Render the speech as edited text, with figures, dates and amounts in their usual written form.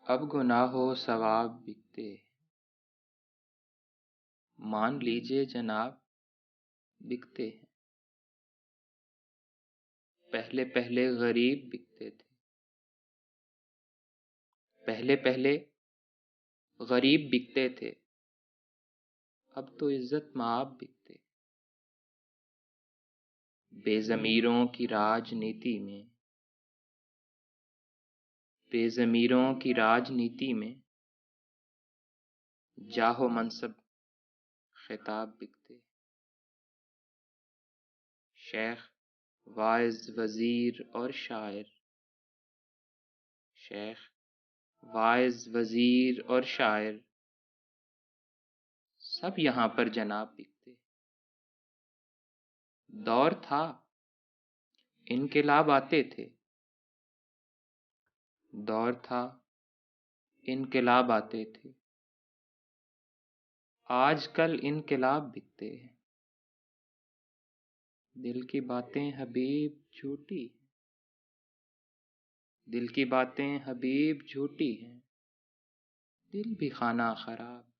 अब गुनाहो सवाब बिकते, मान लीजिए जनाब बिकते हैं। पहले पहले गरीब बिकते थे, पहले पहले गरीब बिकते थे, अब तो इज्जत माब बिकते। बेज़मीरों की राजनीति में, बेज़मीरों की राजनीति में जाहो मनसब खिताब बिकते। शेख, वाइज, वजीर और शायर, शेख, वाइज, वजीर और शायर सब यहाँ पर जनाब बिकते। दौर था इनकलाब आते थे, दौर था इनकलाब आते थे, आजकल इनकलाब बिकते हैं। दिल की बातें हबीब झूठी, दिल की बातें हबीब झूठी हैं, दिल भी खाना खराब।